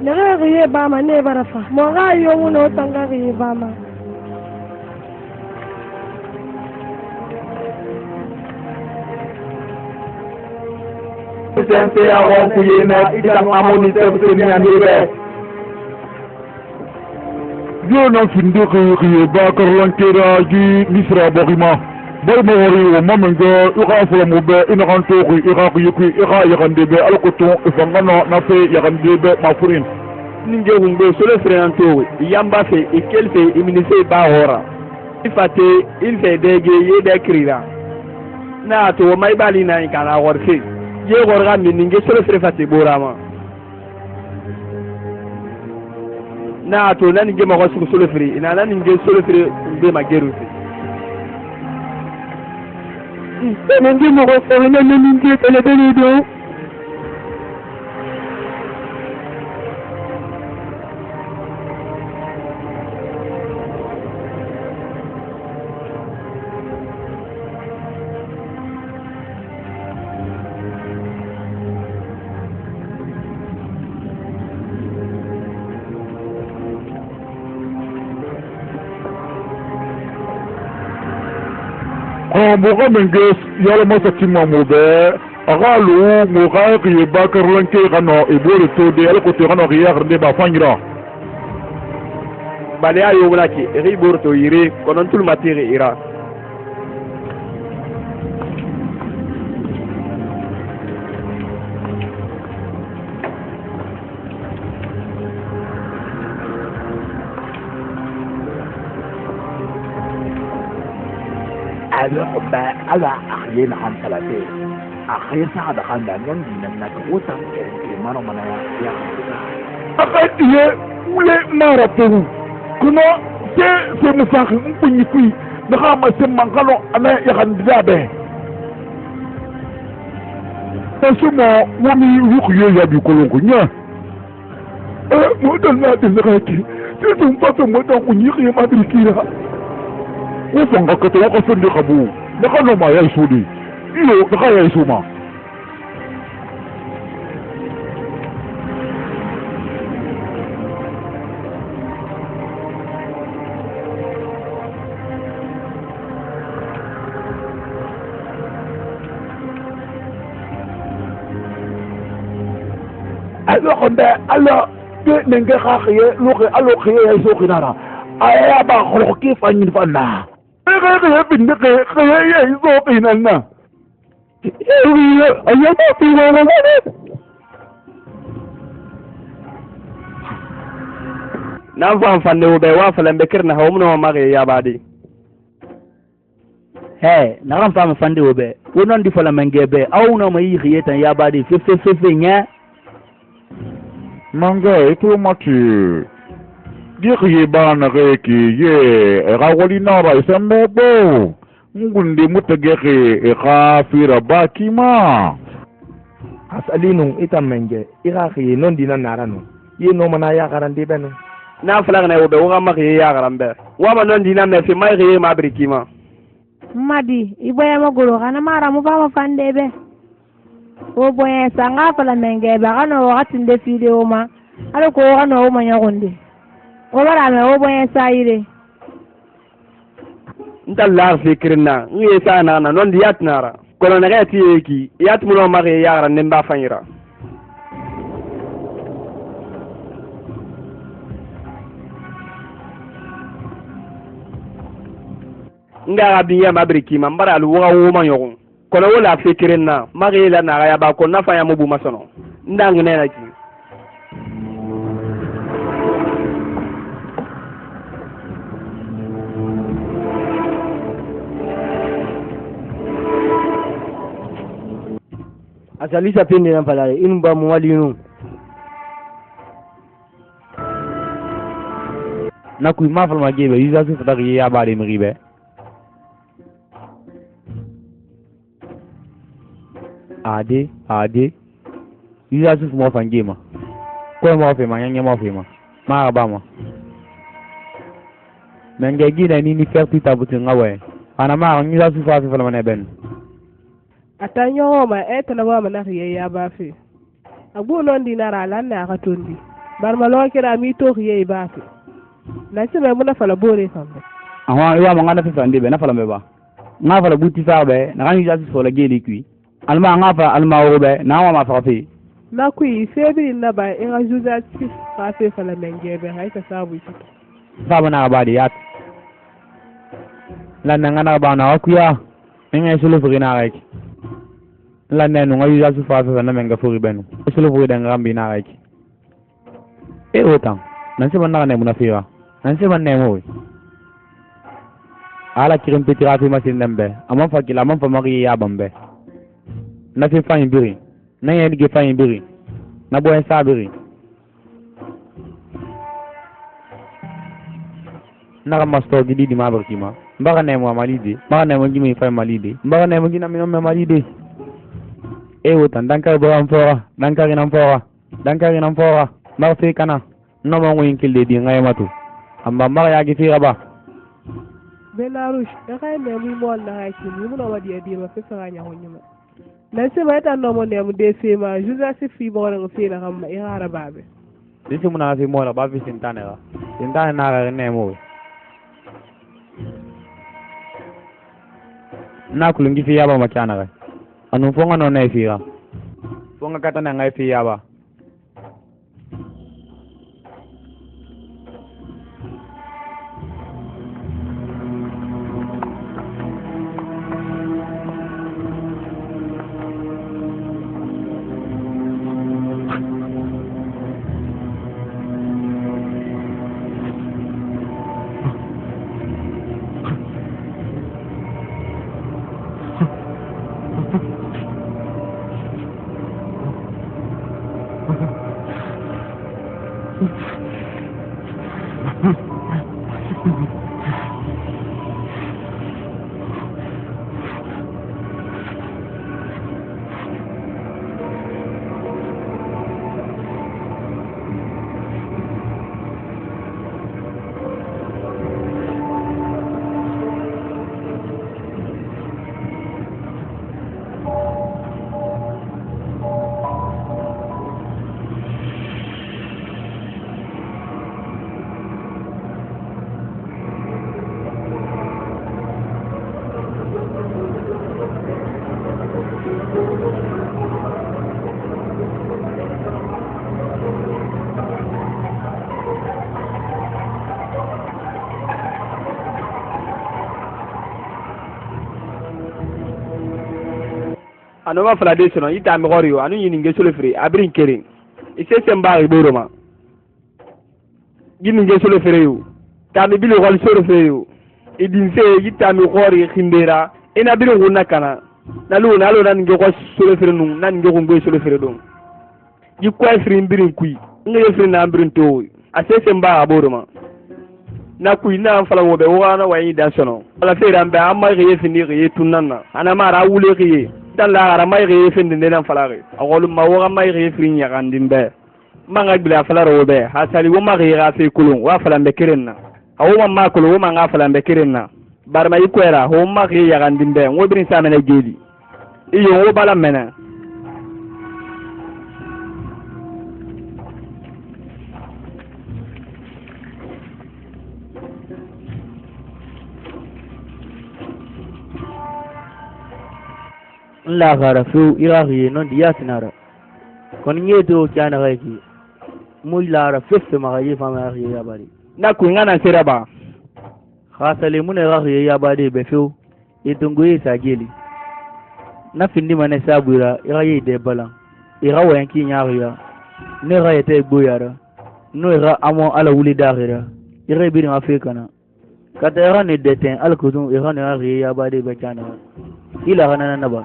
Nagariye bama ne barafa. Moga yo no tangariye bama. Sente ya wankuye na ita mamoni tebseni andebe. Yo na finde khiye ba karlankera ji misra bagima. Boy mo wori o mamenga ira fula mo be ina kan to khu ira ku ira yakandebe alkoto ifangana na fe yakandebe mafurin. Ninge wumbe sole freanto yamba fe ikelfe iminise ba hora. Ifate ilfe dege yede krira. Na to mai bali na ikana worse. Ye gorga mininge sole frefate borama na to nani ge mago su sole fri ina nani ge sole fri be magerusi Nenge mago so nani ninge tele bele do. Moga menges yala masa tima mobe agalu moga khiye ba karlanke gano ibore to de alkoto gano khiya garde ba fangira. bale ayo wulaki ri borto yire konon tul matiri ira alors ben ala akhye na han talate akhye sa da kan da ngan dinan na ko san ke mano mana ya Akatiye ule mara peru kuno se musakhi mpunyi kui ndaka ma se mankalo ana yakandida be Tasumo wami rukhye ya bi kolongo nya mo dal na de zakati se tum pato mo don kunyi khiye ma birikira Wufanga kata waka fendi kabu naka no ma ya isudi iyo naka ya isuma alo konde alo ke nenge khakhiye lokhe alo khiye ya isu khidara aya ba kholo ki fanyin fanna Kaya pinake, kaya iya iso kinana. Ayan mo, piwala na rin. na fanfande wo be wa falan bekir na hawmno mari ya badi Hey, naram fam fande wo be. Wonon di fala mangebe, aw no mai khiyeta ya badi fe nya. Manga itu mati. Dia khiba na ki ye rawali na ra isambe bo. Ngundi mutageke khafira bakima. asalinu ita menge ira khiye non dina narano ye no mana ya garande beno na fala na wo be wo mari ya garambe wa ma non dina me fi mai khiye ma brikima Madi, iboya magoro kana mara mu fama fande be. O boya sanga fala menge be kana wakati nde video ma. Ala ko kana o manya gonde. O bara me o boya sayire. ndalla fikirna ngi sa na non diyat nara kono na gati eki yat mu no mari ya garande mba fanyira nga biya mabriki mambara lu wa wo ma yogun kono wala fikirin na magi la na ya ba ko na fa ya mubu masono ndang ne na ki asalisa pindi na falale inba mwalinu Na kuy ma fal magebe, yuza su fataki ya badi mribe. Ade. Yuza su mo fangema. Ko mo fe ma nyanya mo fe ma. Ma ba ma. Menge gina ni ferti tabuti ngawe. Ana ma yuza su fa fa ma ne ben. Atanyo ma etana ba mana khiye ya ba fi. Abu non dinara lan na ka tondi. barma lo kira mi to ye bafi na se be muna fala bore fambe ahwa iwa mangana fi fande be na fala meba nga fala buti farbe na kan yasi fola geli kui alma nga fa alma robe na wa ma fa fi na kui febi na ba e ga juza ci fa fe fala mengebe hay ta sabu ci fa bana ba di yat la nanga ba na kuya ngai sulu furi na rek la nenu nga yasi fa fe na menga furi benu sulu furi da ngambi na rek e otam nan se banna ne muna fiwa nan se banne mo ala kirim petira fi masin nembe amon fakila amon famari ya bambe na fi fa biri na yedi ge fa biri na bo en sabiri na ga masto gidi di mabarki ma mbaga ne mo malide mbaga ne mo gimi fa malide mbaga ne mo gina mi no malide e wotan dankar bo am fora dankar ina fora mar fi kana no mo ngin kille di ngay matu amma mar ya gi fi raba Belarus da kai ne mu mo na haki ni mu no wadi di ma fi sara nya honyuma nan se ba ta no mo ne mu de se ma juza si fi bo na fi na kam i hara babe disi mu na fi mo la ba fi sintane na ga ne mo na kulungi fi yaba makana ga anu fonga no na fi ga fonga kata na ngai fi yaba ano ma fala de sono ita mi gori anu yini nge solo free abrin kering ise semba iboro ma yini nge solo free yo ta mi bili gol solo free yo idin se ita mi gori khindera ina birin gunna kana nalu nan nge ko solo free nu nan nge ko ngoy solo free don yi ko free birin kui nge free na birin to ase semba aboro ma na kui na fala wo be wana wa yi da sono ala fe rambe amma ge fini ge tunanna ana mara wule ge dan la ara may ge fin de nan falare agolu ma wo may ge fin ya gandimbe manga gila falare wo be hasali wo ma ge ga fe kulun wa fala be kirenna awu ma kulun wo ma nga fala be kirenna bar ma ikwera ho ma ge ya gandimbe wo birin sa mena geli iyo wo bala mena la gara fu iraki non dia sinara kon nyeto kana reki muy lara feste ma yi fama ri ya bari na ku ngana seraba khasale mun raki ya bari be fu itungu isa geli na findi mane sabura ira yi de balan ira wayan ki nyaariya ne ra yete gboyara no ira amo ala wuli dakhira ira bi na afrikana kata ira ne deten al kudun ira ne raki ya bari be kana ila hana na ba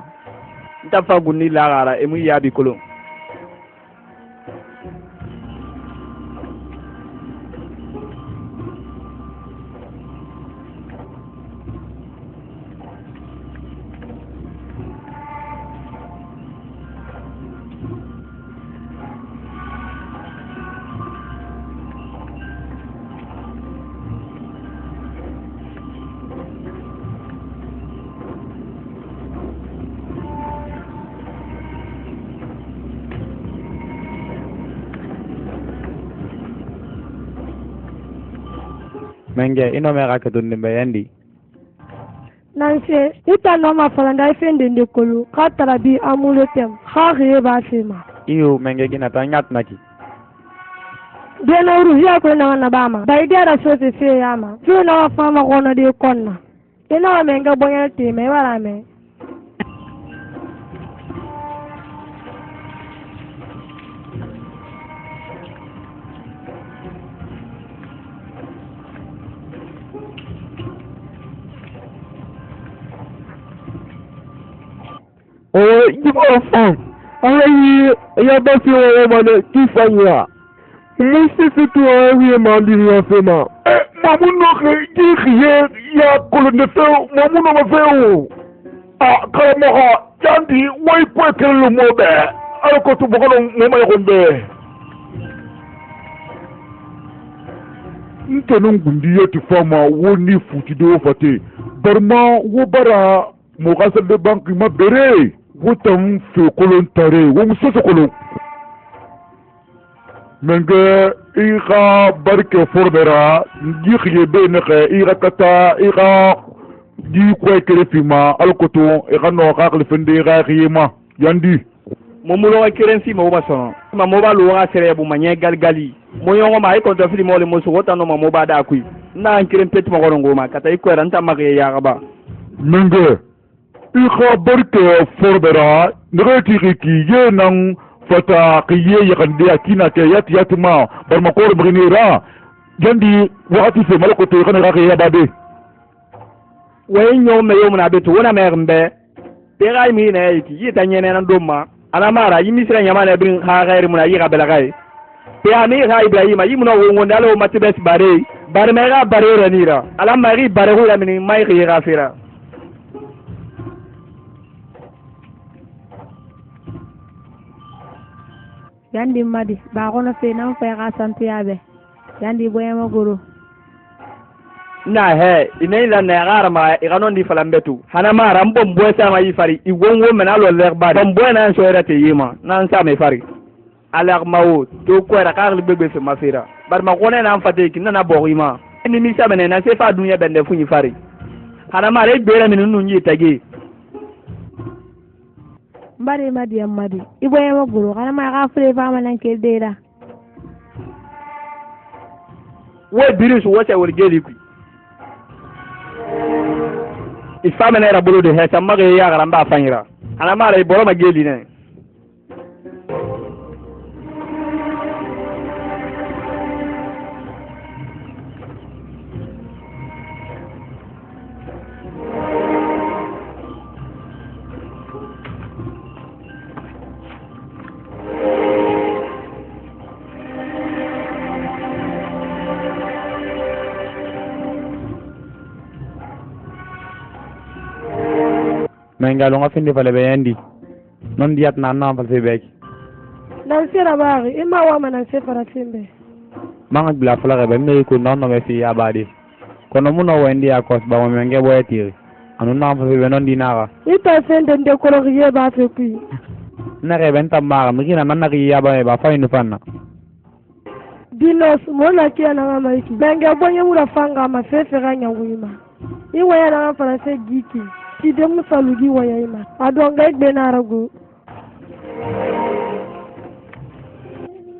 ntafa gunni la gara emu ya bi kolon menge ino me ga ketun dimbe yandi nanse ita no ma falanda ifende ndekolo katara bi amulo tem khaghe ba sema iyo menge gina ta nyat naki bena uru ya ko na bama bai dara so se fe yama so na fama kono de konna ina menge bonya te me wala me enfant, ya basi wa mane kifanya. Misi toi oui mandiri afema. Mamuno ke ya kolonde feo, mamuno ma feo. Ah, kama jandi wai kweke lo mobe. Alko tu bokono mama yakonde. Ntonon gundiye ti fama woni futi do fate. Barma wo bara mo kasal de banki ma bere. Wotam fe kolon tare wo musoso kolon menge ira barke forbera ngiye be ne khe ira kata ira di ko kerefima alkoto ira no ka khifende ira khima yandi momulo wa kerensi mo ba sono ma mo ba lo wa sere bu manye galgali mo yongo ma ko to fili mo le mo so wota no ma mo ba da kui na kerem pet mo gorongo ma kata iko ranta ma ge ya ba menge ika barke forbera nreti ki ye nang fata kiye yakande akina ke yati ma bar makor brinira jandi wakati fe malako to kana ka ya bade way nyom me yom na beto wona mermbe pera mi na yiki yita nyene nan domma ala mara yimi sira nyama na brin ha gairi muna yika belagai pe ami ha ibrahima yimuno wongo ndalo matibes bare bar mera bare ranira ala mari bare ho ya mini mai khira fira yandi madi ba kono fe nan fe ga santiabe yandi boyama goro na he ine la na gara ma igano ndi falambetu hana mara mbom boy sama yi fari igongo mena lo ler ba mbom boy na so erate yima nan sa me fari alar mawo to ko ra kar bebe se mafira bar ma kone na fate ki na bo yima ni mi sa bene na se fa dunya bende funyi fari hana mara e bera min nu nyi tagi mbari madi amadi iboyama goro kana ma ga fure fa manan ke dera wo biris wo se wor geli ku ifame na rabolo de hesa mage ya garamba fanyira ana mara iboro mageli ne menga nga finde fale be yandi non diat na na fal fe be nan sira bari ima wa manan se fara timbe manga bla fala be me ko non no me fi abadi kono muno wendi akos ba mo menge boye tiri anu na fal fe be non dinara ita sende de ko riye ba fe ku na re ben tamara mi na nan na riya ba fa inu fanna dinos mo la kia na ma iki benga bonye mura fanga ma fe fe ganya wima iwa ya na fara se giki ti de musalugi waya ima adonga igbe na rago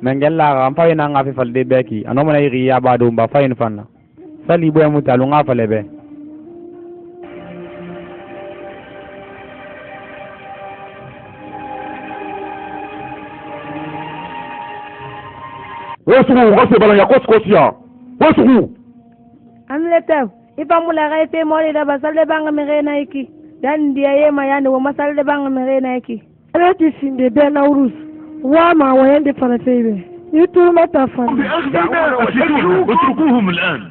mengella ga fa ina nga fi falde beki ano mana iri ya ba do ba fa ina fanna sali boy mutalu nga fale be wesu ngose bala ya koskosia wesu amletev ipamula ga ife mori da basalde banga merena iki dan dia yema yani wo masalde banga merena iki alati sinde be na urus wa ma wayende farafebe yitu mata fan اتركوهم الآن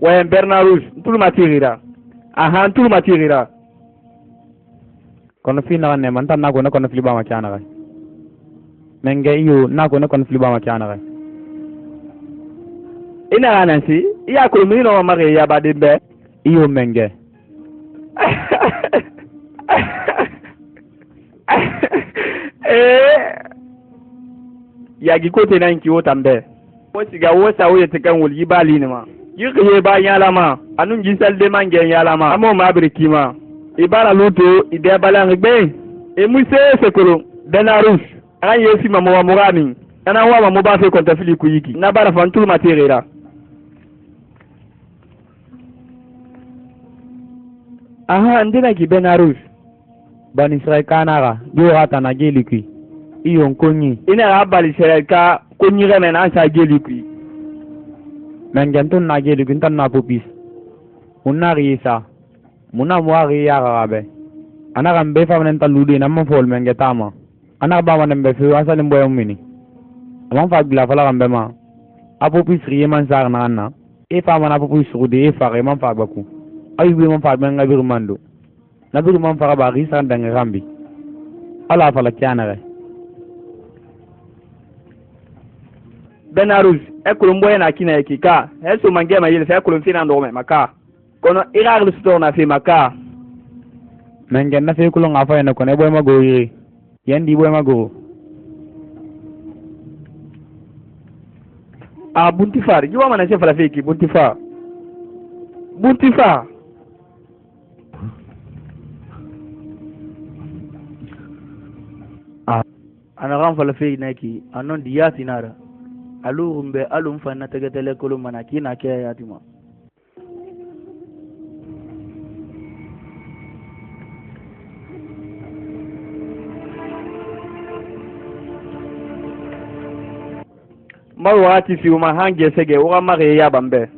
wayen bernarus tul matirira aha tul matirira kono fi na ne man tan na ko na kono fi ba ma kana ga menge iyo na ko na kono fi ba ma kana ga ina anansi iya ko mi no ma ge ya ba dembe iyo menge yagi ko te nan ki o tambe o siga wo sa o yete kan wol yibali ni ma yiye ba yala ma anun jinsal de man gen yala ma amo ma brikima ibara luto ide bala ngbe e muse sekolo benarus ran yesi ma mo murani ana wa ma mo ba fe konta fili ku yiki na bara fantul materira aha ndina ki benarus bani Israel kanara yo hata na geliki iyo nkonyi ina ga bali Israel ka konyi ga men ansa geliki men gantun na geliki tan na popis unna risa muna mwari ya gabe ana gambe fa men talude na mo fol men getama ana ba man be fi asale mboyo mini amon fa gla fa la gambe ma apopis riye man sar na na e fa man apopis rude e fa man fa baku ay wi man fa men ngabir mando na biru man fa ba risa ndanga gambi ala fa la kiana benarus ekulum boye na kina ekika eso mangema yele fa ekulum fina ndo me maka kono iraglu sto na fi maka mengen na fe kulum ngafa na kono boy mago yi yendi boy mago a buntifar jiwa mana se fala feki buntifar ana ran fala feki naki anon diyati nara alurumbe alum fanna tegetele kulum mana kina ke yatima mar wati fi ma hange sege wa mare ya bambe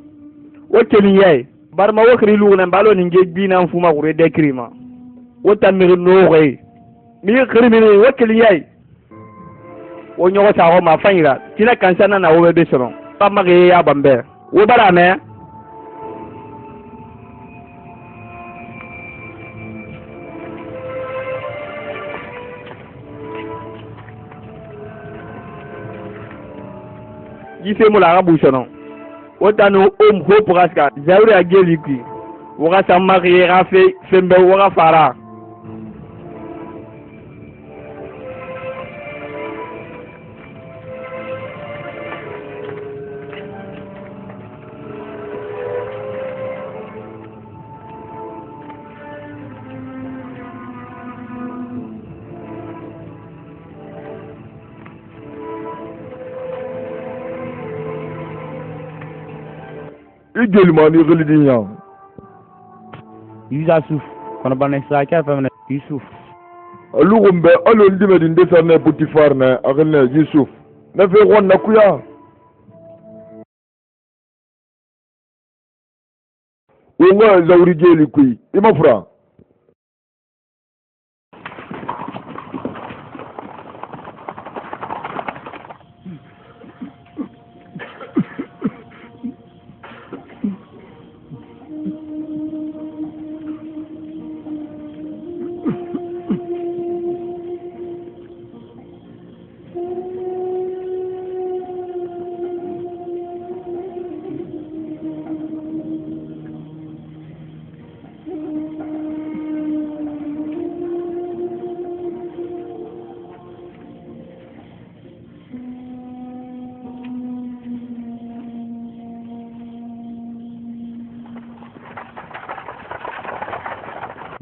o keni yai bar ma wakri lu na balo ni nge bina fu ma gure de krima o tamir no re mi krimi ni o keni yai o nyogo sa ho ma faira tina kansana na o be soron ba mare ya bambe o bara me yise mu la ga busono otanu ho praska zauri ageliki wora samari rafe fembe wora fara igelmani gelidinya Yusuf kono bana Israel ka fa Yusuf alugumbe alo ndime din desane Potifar na agne Yusuf na fe gon na kuya wonga zawri jeli kuy ima fra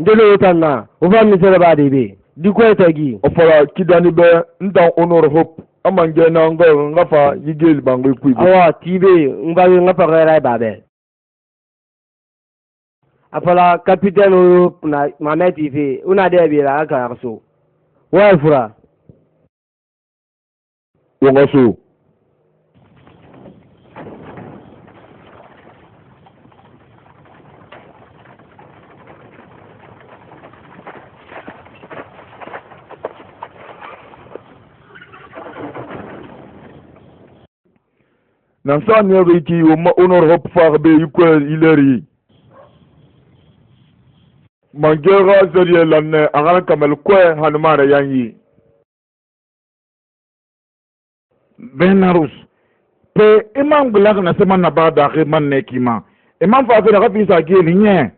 ndelo tanna o fami sere bade be di ko tagi o fara kidani be ndan honor hope amange na ngafa yigel bangoy kuy awa tibe ngbawe ngapa gara babe apala capitaine na mameti fe una de be la ka so wa fura wonga so nan sa ne riki o ma honor hop far be yuko ileri mangera zariya lanne agana kamal ko hanmara yanyi benarus pe imam gulag na sema na ba da man ne kima imam fa da kafi sa ke ni nye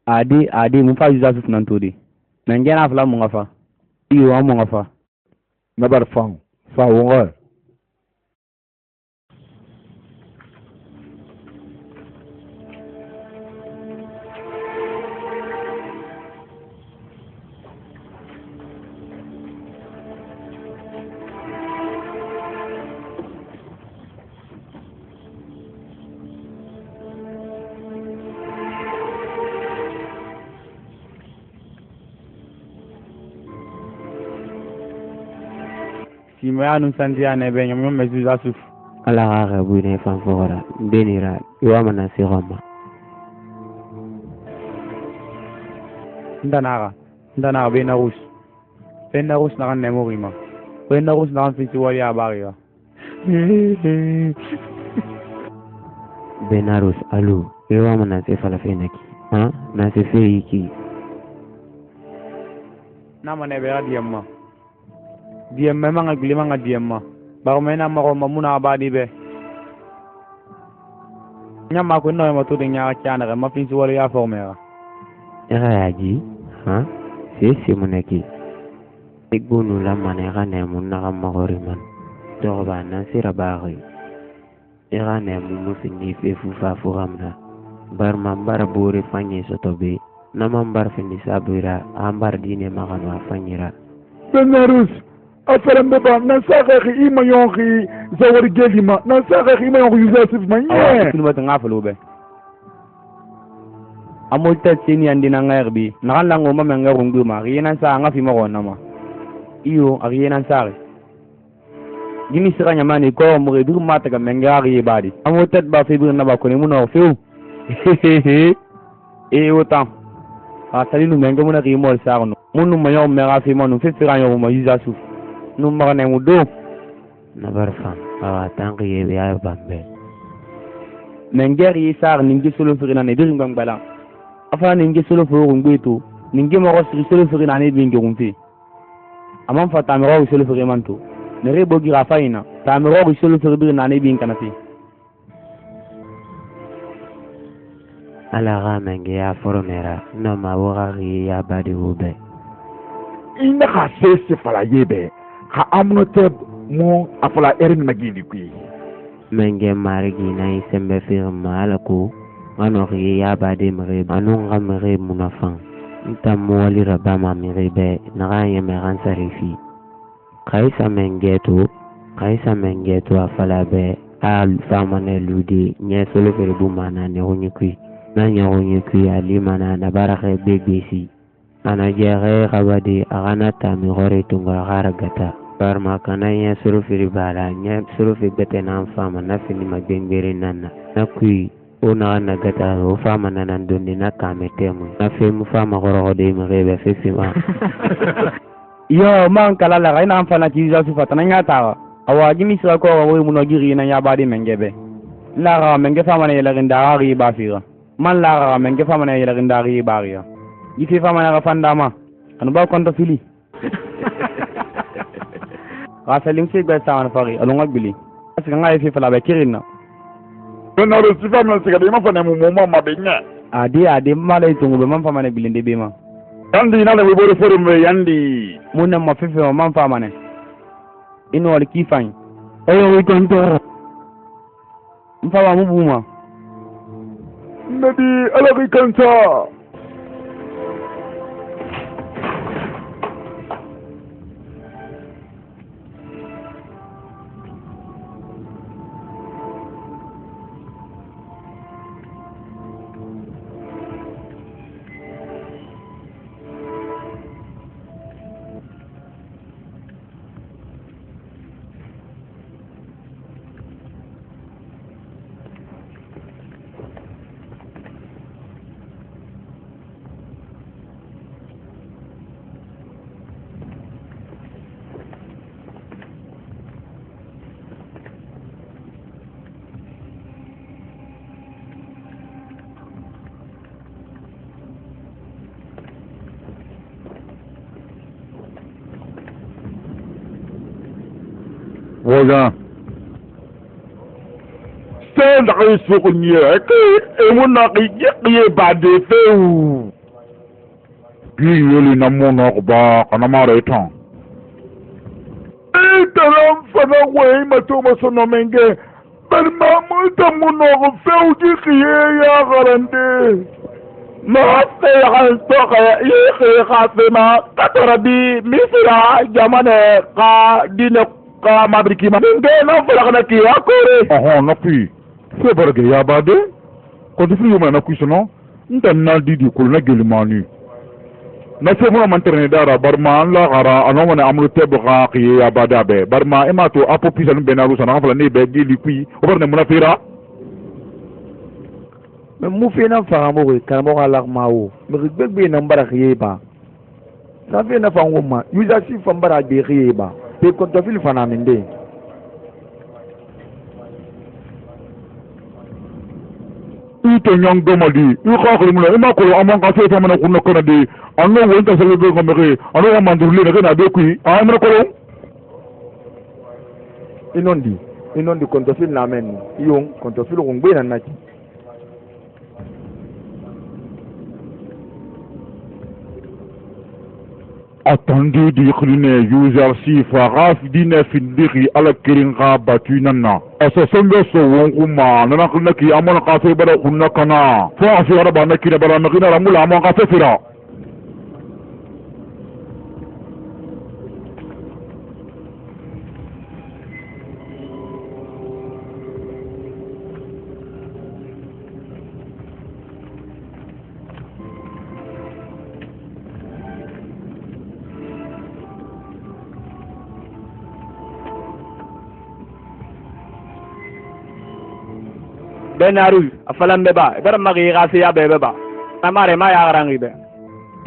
adi mu fa Yusuf nan todi nan gena fala mu ngafa iyo mu ngafa nabar fang fa wonga si ma anu santi ane be nyom me zuza suf ala ga bu ne fan fora benira yo mana si roma ndana be na rus na kan nemo rima be na rus na kan fiti wali abariya benarus alu yo mana si fala fenaki ha na si feiki na mane be adiyamma diem memang agli manga diem ma baru mena ma ko mamuna abadi be nyama ko no ma to de nya chana ma fin si wala ya formera era yaji ha si muneki igbunu la manera ne mun na ma horiman to ba na sira baari era ne mu fini fe fu fa furamna bar mambar bore fanyi sotobe na mambar fini sabira ambar dine magano afanyira benarus afaram baba na saka ima yonki zawar gelima na saka ima yonki yusuf manye kinu bat ngafalo be amol tet sini andina ngarbi na kan lango ma menga rungu ma riyena sa ngafi ma gonna ma iyo ariyena sare gini sira nyamani ko mo redu mata ga menga ri badi amol tet ba fi na ba ko ni muno fiu e otan asali nu menga muna ri mol sarno munu mayo mera fi mo nu fi fira yo mo yusuf nu magane mu do na barfa awa tangi ye ya bambe nengeri sar ningi solo firina ne dirim bala afa ningi solo furu ngbeto ningi mo rosri solo firina ne bingi rumfi amam fata mi ro solo firi manto ne re bogi rafaina ta mi ro solo firi na ne bin kanati ala ga menge ya formera no ma wora ya badi ube ina ka sese fala yebe ha amnote mo afala erin magini kui menge margi na isembe firma alako ano ya badi mre anu ngamre munafan nta mwali rabama mirebe na ya meran sarifi kaisa mengeto afala be al famane ludi nye solo ferbu mana ne honyukui na nyahonyukui ali mana na barake begbesi ana jere kabadi agana tami gore tunga garagata barma kana ya suru firi bala nya suru fi bete na fama na fini magbengere nana na kui ona na gata o fama nana ndondi na kametemu na fe mu fama goro de mrebe fe fima yo man kala la ina amfana ti za su fatana nyata awa gimi sira ko wo mu no giri na ya badi mengebe la ra menge fama na yela rinda ri ba fira man la ra menge fama na yela rinda ri ba ria yifi fama na fanda ma anu ba konto fili rasalim se gbe sawan fari alonga bili asika ngai fi fala be kirina na ro si fama se ga de ma fana mu ma be nya ade mala itungu be man fama na bilinde be ma yandi na le bore forum be yandi munna ma fi man fama ne ino wal kifan ayo wi konto mfama mu buma nabi ala kanta Voilà. C'est la souvenir que mon ari ye ba de feu. Puis il na mon orba kana mare tan. na we ma to ma sono menge bar ma mo ta mo no feu ji khiye ya garande ma fe hal to ka yi khiya fe ma katarabi misra jamane ka dine ka mabriki ma nge na fala kana ki akore na pi se barge ya bade ko di fiyo na ku sono ntan na didi ko na gelimani na se mo man terne dara barma la gara ano mo na amru tebe ga ki ya bada be barma e ma to apo pisan benaru sana fala ne be di likui o barne mo na fira me mu fe na fa mo ko ka mo ala ma wo me gbegbe na mbara khiye ba sa fe na fa ngoma yuza si fa mbara be khiye ba pe ko to fil fana minde ite nyang domadi i khakri mula ima ko amon ka se tamana kunna kana de anno wonta sele be ngombe anno mandurle ne na be kui amra ko inondi ko to fil na men yung ko to fil ngbe na naki attendez di khline user si faraf dina fi dikhi ala kirin ga batunana asa songo so wongu ma nana khna ki amon ka fe bara kunna kana fa fi araba na kina bara na kina ramula amon ka fe fira benaru afalam beba bar magi gasi ya bebe ba amare ma ya garangi be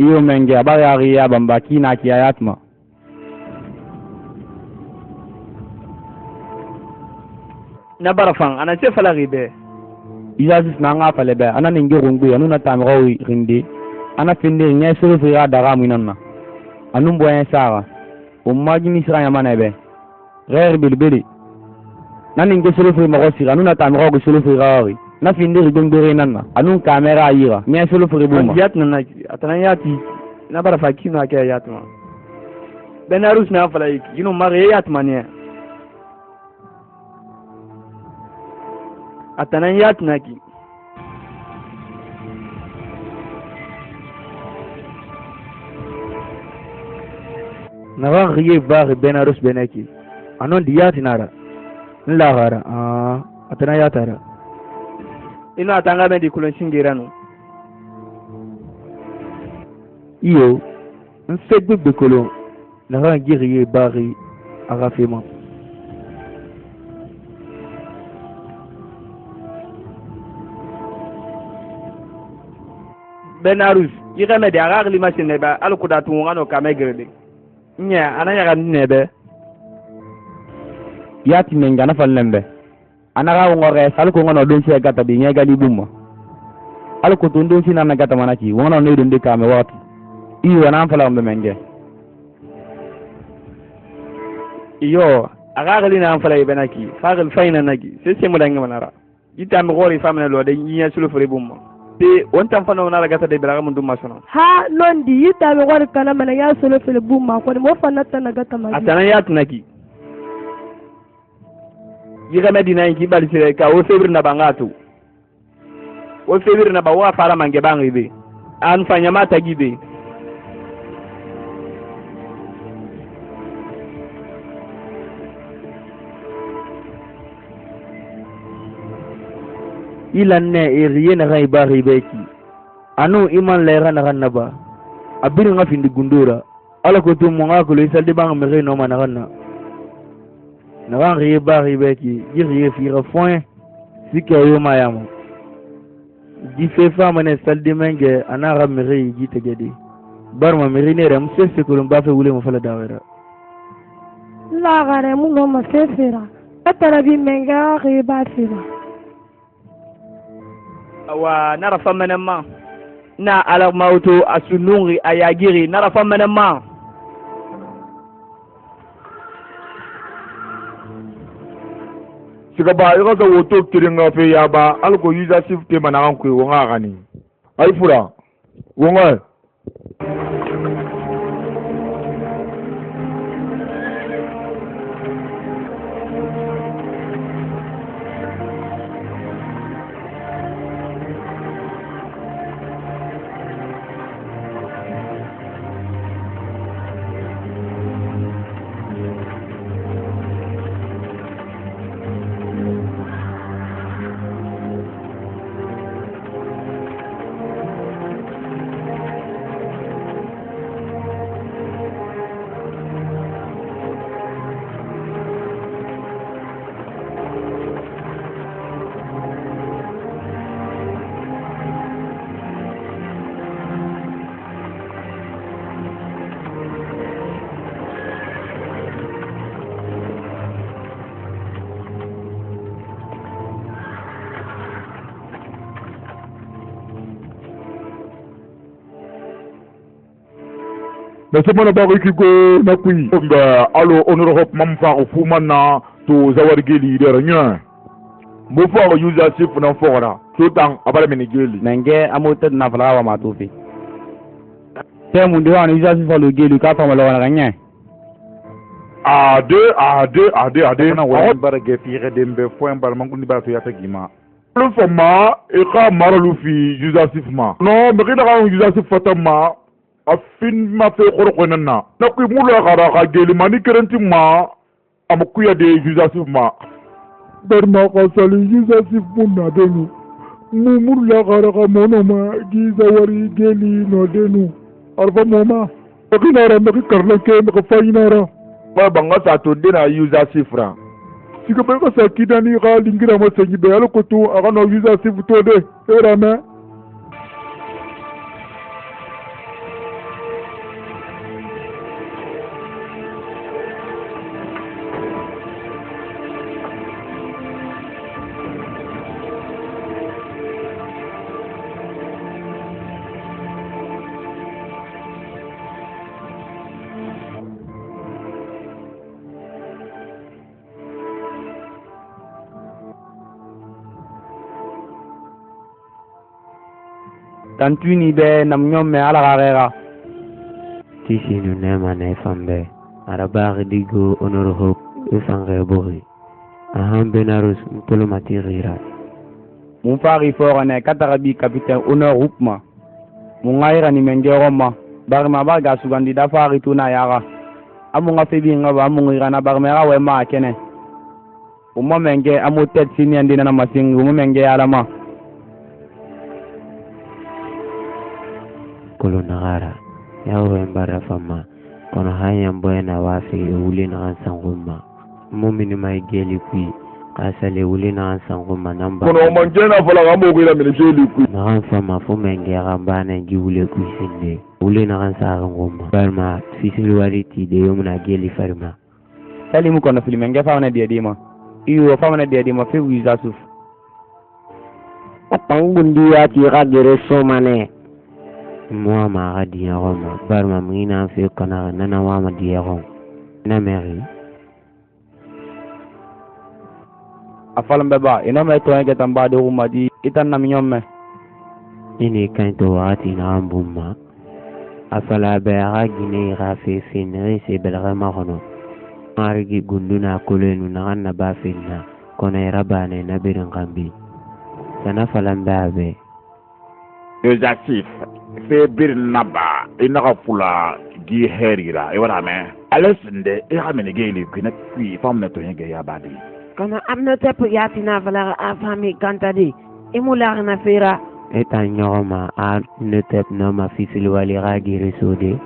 iyo menge ba ya riya bamba kina ki ayatma na barafan ana ce falagi be izasis na nga fale be ana ninge rungbe anu na tamro rinde ana finde nya suru fi ya daga minanna anu boyen sara o magi misra ya manebe rer bilbili nan ninge solo fi mo sira anu na tamro go solo fi rawi na finde rigondore nanna anu kamera ayira nya solo fi buma yat na atana yati na bara fakki na ke yatma benarus na falai yinu mari yatma ne atana yatna ki na wa riye bar benarus benaki anon diyati nara la gara atana yatara ino atanga be di kulon shingiranu iyo nsegbegbe kolo na ga ngiriye bari agafema benarus yigame de agagli machine ba alkudatu ngano kamegrede nya ananya ga nebe yati menga na fallembe anaga ngore sal ko ngono don ci gata bi ngega li bumma al ko don ci na gata manaki wono ne don de kame wati i wana fala mbe menge iyo agagali na fala ibenaki fagal fayna nagi se mo danga manara ita mi gori famna lo de yinya sulu fere bumma te on tam fana na gata de biraga mun dum masono ha londi ita mi gori kana mana ya sulu fere bumma ko mo fanna tan gata magi atana yat naki yiga medina ki bali sire ka o febrir na bangatu o febrir na bawa fara mange bangi be an fanya mata gibe ilanne iriye na gai bari beki anu iman lera na ganaba abiri nga findi gundura ala ko tum nga ko le salde bang me no mana ganna na ran riye bari beki jiriye fi refoin sikayo mayamo di fe fama ne salde menge ana ra me ri jite gedi barma me ri ne ram se ko ba fe wule mo fala dawera la gare mu no ma sefera atara bi menga ri ba fira wa nara famana ma na ala mauto asunungi ayagiri nara famana ma siga ba iko so woto kiringa fe ya ba alko user shift mana kan ku wonga gani ai fura wonga na semana ba ki go na kui ba alo onoro hop mam fa fu manna to zawar geli de ranya mo fa user sif na fora so tang abala mini geli menge amotet na fala wa matufi te mun de wan user sif lo geli ka fa mala wana ganya ade na wa barage fi redembe fo en bal mangundi ba to yata gima le fama e ka maralu fi user sif ma no me kina ka user sif fatama afin ma fe khoro na kui mula gara ka geli mani kerenti ma amakuya de user sif ma darma ka sali user sif munna denu mumurla gara ka mono ma giza wari geli no denu arba moma kina me karla ke me fayinara ba banga sa to dena user sif ra sika be ka sa kidani ka lingira mo sanyi be alo ko to aga no user sif to de era me tantuni be nam nyomme ala garera tisi nu nema ne fambe araba digo onoro hop usange bori aham benarus mpolo matirira mun fari fora ne katarabi capitaine honor rupma mun ngaira ni menge roma barma baga sugandi da fari tuna yara amunga febi ngaba amunga na barmera we ma kene umma menge amotet sini andina na masingi umma menge alama kolo nagara yawo mbara fama kono hanya mboya na wafi uli na ansanguma mumini mai geli kui kasale uli na ansanguma namba kono manjena fala gamo ko ila mini geli kui na fama fo menge gambana gi ule kui sinde uli na ansanguma barma fisiluariti de yomna geli farma salimu kono filimenge fauna diadima iyo fauna diadima fe wiza suf apangundi ya tira gere somane moi ma radi Roma barma mina fi kana nana wa ma di Roma na meri afalam beba ina me to ngeta tamba de Roma di itan na minyomme ini kan to ati na mbumma afala be ragine rafi finri se belra marono marigi gunduna kolenu na na ba finna kona rabane na birin gambi sana falam babe Joseph fe bir naba ina ka fula gi herira e wala me alesinde e ha mene geli kina kwi fam na to yenge ya badi kana amna tep yatina vala afami kantadi imula na fira eta nyoma a ne tep no ma fisil wali ragi resode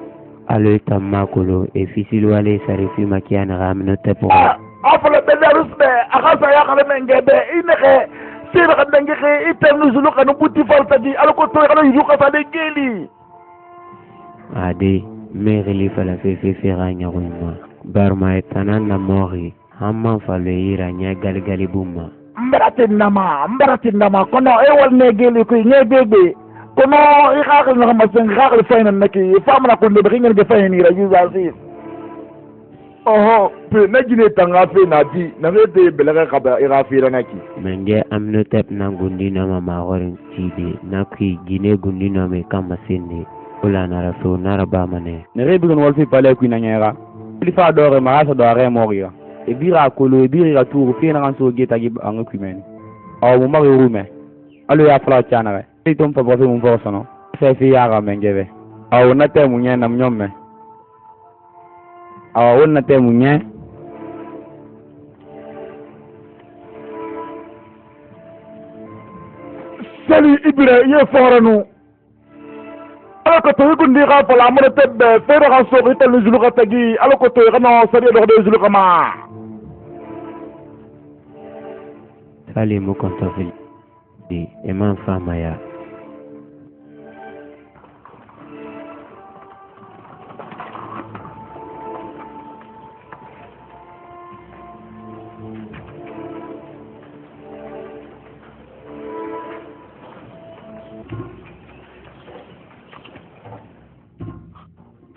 alo tamakolo e fisil wali sarifi makiana ram no tep afala belarus be akasa ya kala mengebe ineke sira kan dangi ke item zulu kan buti falta di alko to kala yu ka sale geli ade merili fala fe ranya ruma barma etanan na mori hamman fale ira nya galgali bumma mbaratin nama kono e wal ne geli ko ne bebe kono e khakal na ma sen khakal fayna naki famna ko ne bringen be fayni ra yuzasis oho pe na jine tanga fe na di na rete belaga kaba ira fira naki menge amno tep na gundi na mama gorin tibi na ki gine gundi na me kama sinde ola na raso na raba mane ne rebi gon wolfi pale ku na nyera li fa dore ma sa dore moria e bira kolo e bira tour fi na kan so geta gi an ku men aw mo mari rume alo ya fala chana re ti tom fa bofe mo fosono fe fi ya ga mengebe aw na te mu nyena mnyomme awa wonna te munye sali ibira ye foranu alako to gundi ga fala amana tebbe fere ga so ita luzulu ga tagi alako to ga no sari do de zulu kama sali mo kontofil di eman fama ya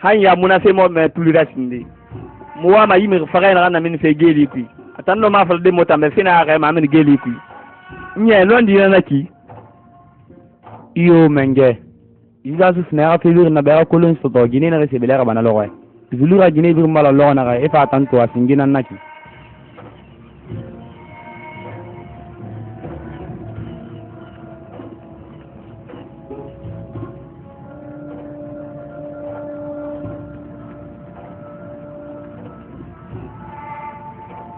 hanya muna sai mo me tulira sindi mo wa ma yimi faga na min fe geli ku atan no ma fal de mota me fina ga ma min geli ku nye londi na ki iyo menge iza su fina ka filir na ba kolon so to gine na rese bela bana logo zulura gine bir mala logo na ga e fa tan to asingina naki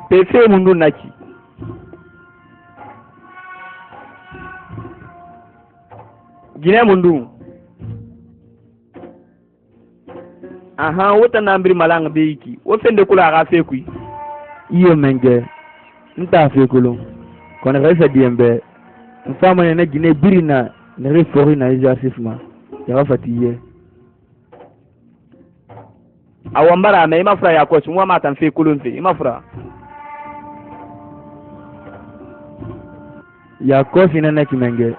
pefe mundu naki gine mundu aha wota nambiri malanga beiki wo fende kula ga fe kui iyo menge nta fe kulo kono resa diembe mfama ne gine birina ne refori na exercice ya fatiye awambara me mafra ya coach mwa mata fe kulo mfe mafra ya kofi na kimenge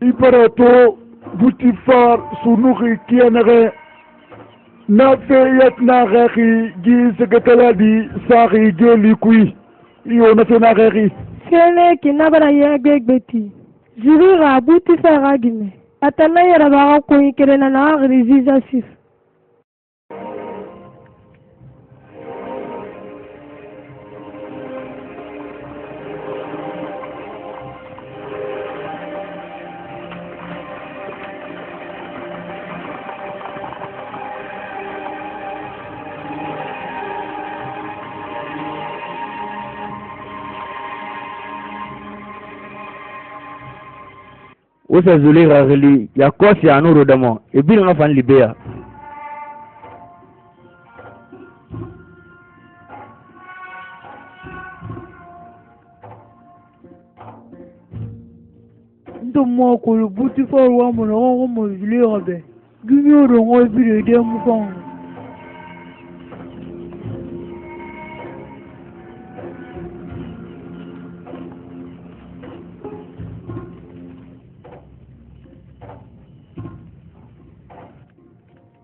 Iparato butifar sunuki kianere na feyat na gaki gi seketaladi sari geli kui iyo na fe na gaki Sele kinabara yegbeti. Zurira butifar agime. Atana yera baga koyi kerena na agriziza sif. Usa zulira gili ya kosi anuro damo ebiri nga fan libea ndo mo ko lu buti for wa mo no mo zulira be gimi oro ngo ebiri de mu fon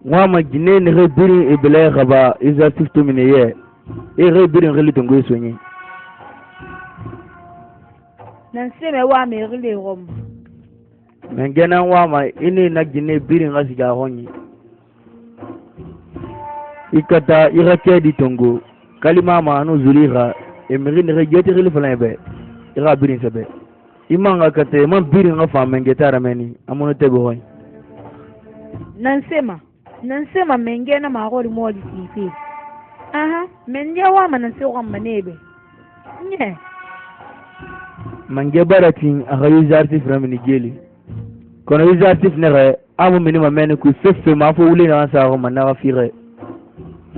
Mwama gine ne rebiri ebele gaba iza tifto mineye e rebiri ngeli tongo sonyi nan seme wa me rile rom mengena wama ini na gine biri ngasi ga honyi ikata irake di tongo kalima ma anu zulira emiri ne regeti rile flambe ira biri sebe imanga kate man biri nga fa mengetara meni amono tebe hoy nan sema mengena ma gori moli tifi aha menja wa manan se wa manebe nye mange baratin a gayu zartif ramini geli kono yu zartif nere amu minima meni ku fefe ma fo wuli na sa ko manna ga fire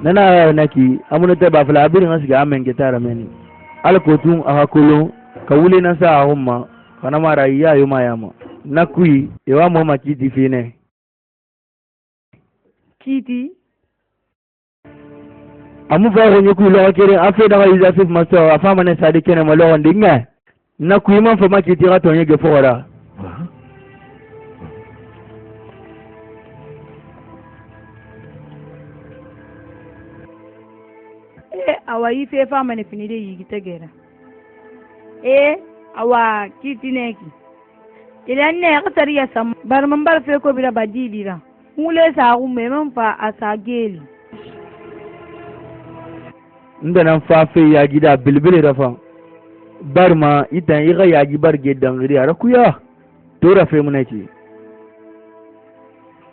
nana naki amu te ba fala abiri ngasi ga mengetara meni al ko tun a kolon ka wuli na sa homma kana mara iya yo mayama nakui e wa mo makiti fine kiti amu fa ko nyoku lo kere afi da ga izasif maso afa mane sadi kene mo lo ndinga na ku ima fa makiti ga to nyege fora awa yi fe fa mane fini de yi tegera awa kiti neki idan ne ka tariya sam bar man bar fe ko bira badilira mule sa ku me man fa asageli inda nan fa fe ya gida bilbile da fa barma itan iga ya gi barge dangri ara kuya to ra fe munaki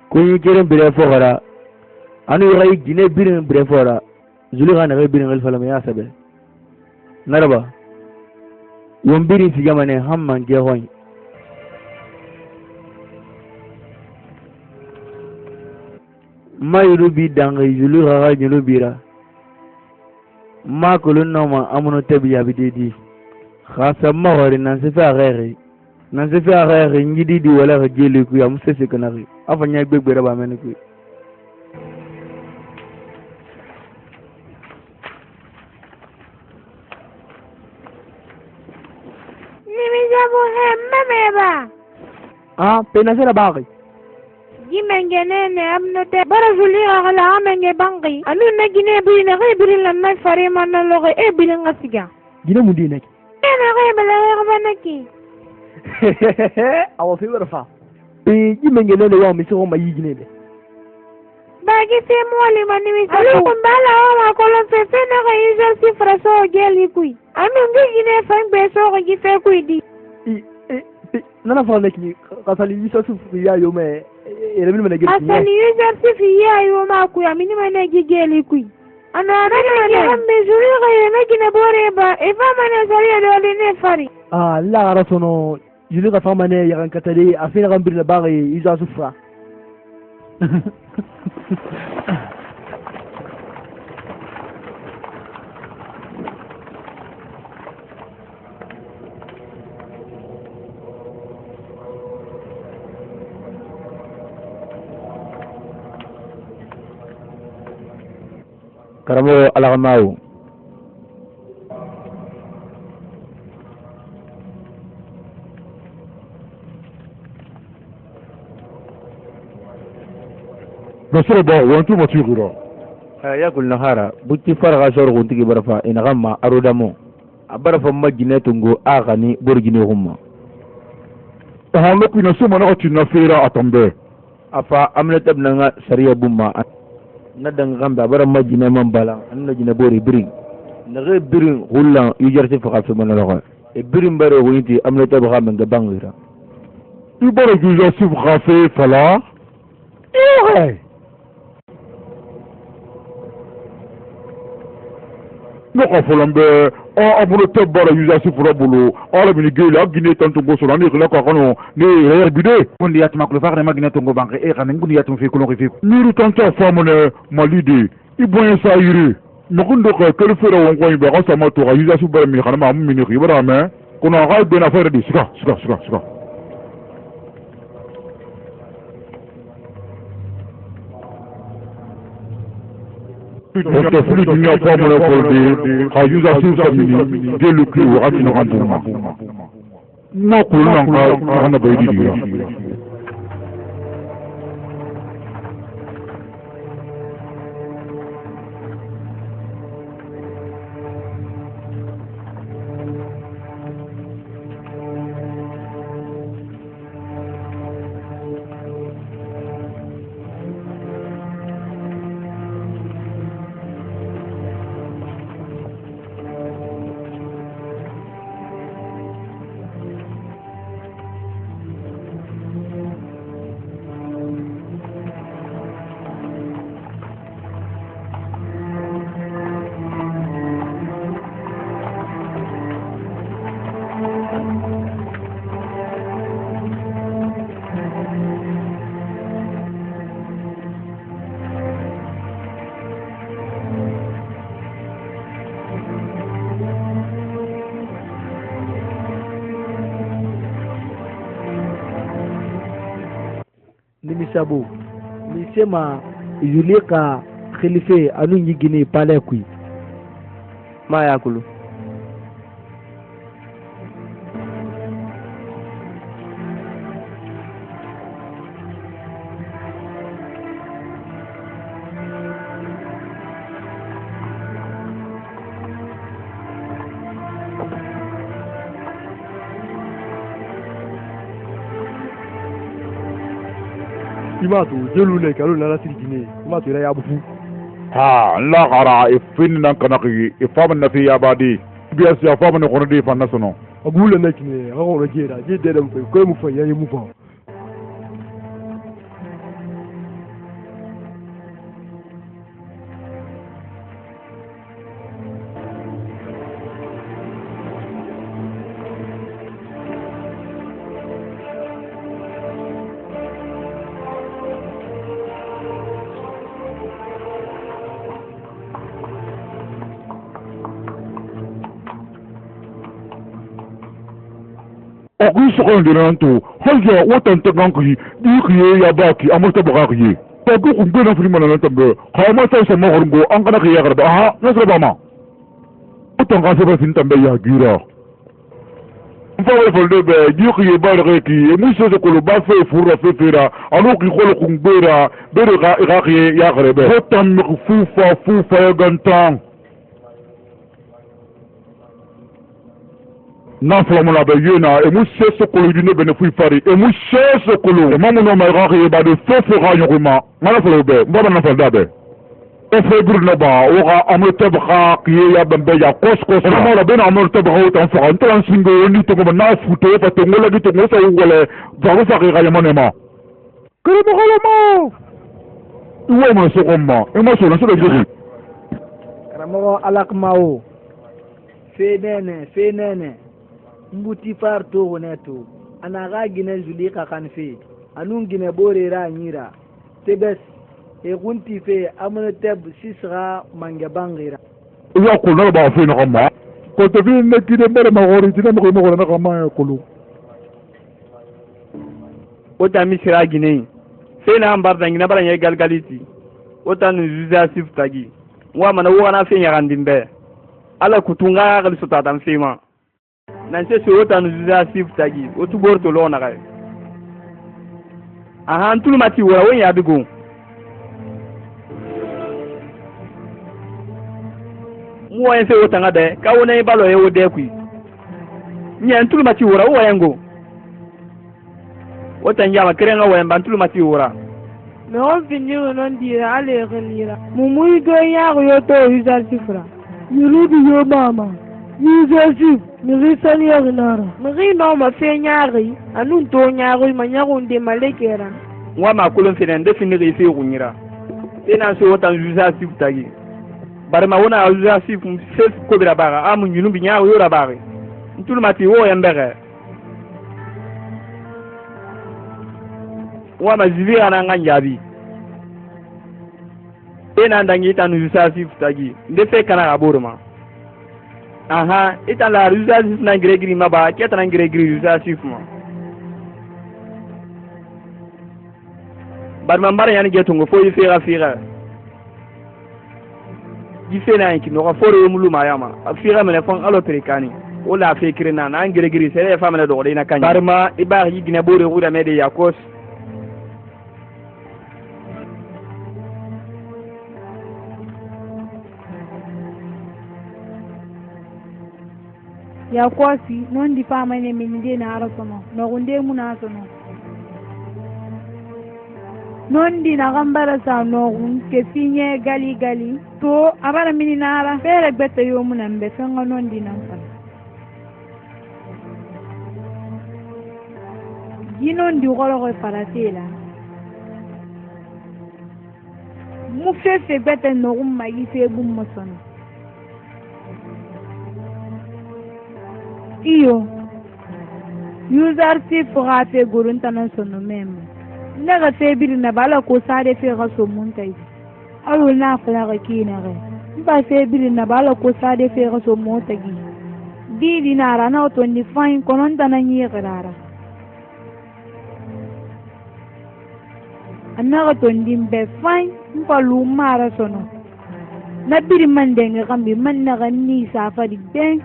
ko yi keren bire fora anu iga yi gine birin bire fora zuli ga na ga birin alfala me ya sabe naraba won birin siga mane hamman ge hoy mai rubi dangri zuli ga ga nyulu bira ma kulun noma amuno tabiya bididi khasa magori nan se fa gere ngidi di wala ga gele ku ya musese kanari afanya gbegbere ba meni ku Nimisabu hemmemeba. Penasera baki. Gimengenene amnote barazuli agala amenge bangi. Anu na gine bine gibrin la na fare manna loge e bilin ngasiga. Gine mundi nek. Ena gibala yabanaki. Awo fi warfa. Gimengenene wa mi so ma yigine be. Bagi se mwali manimisabu. Alu kumbala wa kolon se fena ga izo sifra so geli kui. Anu ngigine fang beso ga gife kui di. Nana fala neki kasali iso su ya yo me ele mini manegi asali user sifi ya yo ma ku ya mini manegi geli ku ana rani ya hambe zuri ga ya megi na bore ba e fa mana sari ya dole ne fari la ara sono yuli ka fama ne ya kan katari afina kan bir na bagi iso su fra Karamo alakamau. Nasraba wantu matigura. Ya kul nahara buti farga shor gunti barafa ina gamma arudamo. Abarafa majine tungo agani borgini humma. Ahanga kuna sema na tina fera atambe. Apa amnet abnanga sariya bumma. Na danga gamba bara majine mambala anna jina bori biring. Na ge biring hulla yujarti fa fi manalo. E biring bare gunti amnet abga menga bangira. Ibara juja sif khafe fala. Ihe. No kafolambe abulo tebara yuza sifura bulu ala bini gele agine tanto gosora ni kala kakano ni reer bide kundi yatuma kulo fakre magina tongo banke e kana ngundi yatum fi kulo fi niru tanta famane malide iboyen sayire nokundo ka kelfera wonko ibe ka sama to ka yuza sifura mi kana ma mini khibara me kono ga bena fere di sika Oke fulu dunia famane kolde ka yuza sifura mi gelu ki wakati no kanduma no kuluna kana bayidi dia Nimisabu nisema yulika khilife anu nyigini pale kui ma yakulu imatu jelule kalu nala sirigine imatu ira yabufu la qara ifin nan kanaki ifam na fi yabadi biya si afam na kono di fanna sono agula nakine agora jeda jeda dam ko mu fa yayi mu fa Aku sekondiranto haja watan teganki dikiye yabaki amasta bagakiye tagu kumbena frimana nantambe khama sai sama horngo angkana kiya garba aha nasra bama watan ka sebe fin tambe ya gira Fawe folde be jiki ba de ki mu so ko lo ba fe fura fe fera anu ki ko lo kungbera be de ga ki ya grebe ko tam mi fufa ya gantan na flo mo la be yena e mu so ko lo dine be ne fu fari e mu so ko lo e mamu no ma ga ki ba de fe fera yoma mala flo be mbaba na folda be فبر نبا وغا أمر تبغى كي بمبيا كوس أنا ما بين أمر تبغى وتنفع أنت عن سنجوني تقوم الناس فتوه فتقول لك تقوم ولا ضعف غير يمان ما كريم غلما هو ما سقوم ما ما سوى نسوى جدي كرامو ألاك ماو فينene mbuti farto honeto ana ga gine zulika kan fe anun gine bore ra nyira tebes e gunti fe amana teb sisra manga bangira ya ko na ba fe na kama ko te fi ne kide mere ma gori tine mo ko na kama ya kulu o ta mi sira gine fe na ambar da ngina baranya galgaliti o ta nu zuza siftagi wa mana wo na fe nyarandimbe ala kutunga gal sota tam fema nan se o ta nu zuza siftagi o tu borto lona ga aha ntulu mati wora won ya bigo mo en fe wotanga de ka wona e balo e wode ku nyen tulu mati wora wo yengo wotan ya makere nga wo tulu mati wora me on fini non dira ale relira mu muy go ya yo to usal sifra yurudu yo mama yuzazi mi risani ya ginara mi no ma fe nyaari anun to nyaari ma nyagunde malekera wa ma kulun finen de fini re fe gunyira ina so wotan yuzazi tagi barma wona yuzazi se ko bira baga amu nyunu bi nyaari yo rabare ntulu mati wo yambere wa ma zivi ana nganjabi ina ndangi tanu yuzazi tagi nde fe kana gaboruma aha ita la yuzazi na gregri maba keta na gregri yuzazi ma barma mbara yani getungo fo yifira fira gifena yanki no foro mulu mayama afira mele fon alo perikani wala fikirina na gregri sere fa mele do ina kanya barma iba yi gine bore wuda mede yakos ya kwasi non di fama ne min de na arasono no gunde muna sono non di na gambara sa no gun ke finye gali to abara min nara fere bete yo muna mbe fanga non di nan fa ginon di golo ko paratela mu fe bete no gum magi fe bum mosono iyo user si fura fe gurun tanan sono meme naga fe biri na bala ko sare fe ga so mun tai alu na fala ga kina ga ba fe biri na bala ko sare fe ga so mo tagi di na rana to ni fain konon tanan yi garara annaga to ndimbe fain mpalu mara sono na biri man denga kambi man na ga ni safa di ben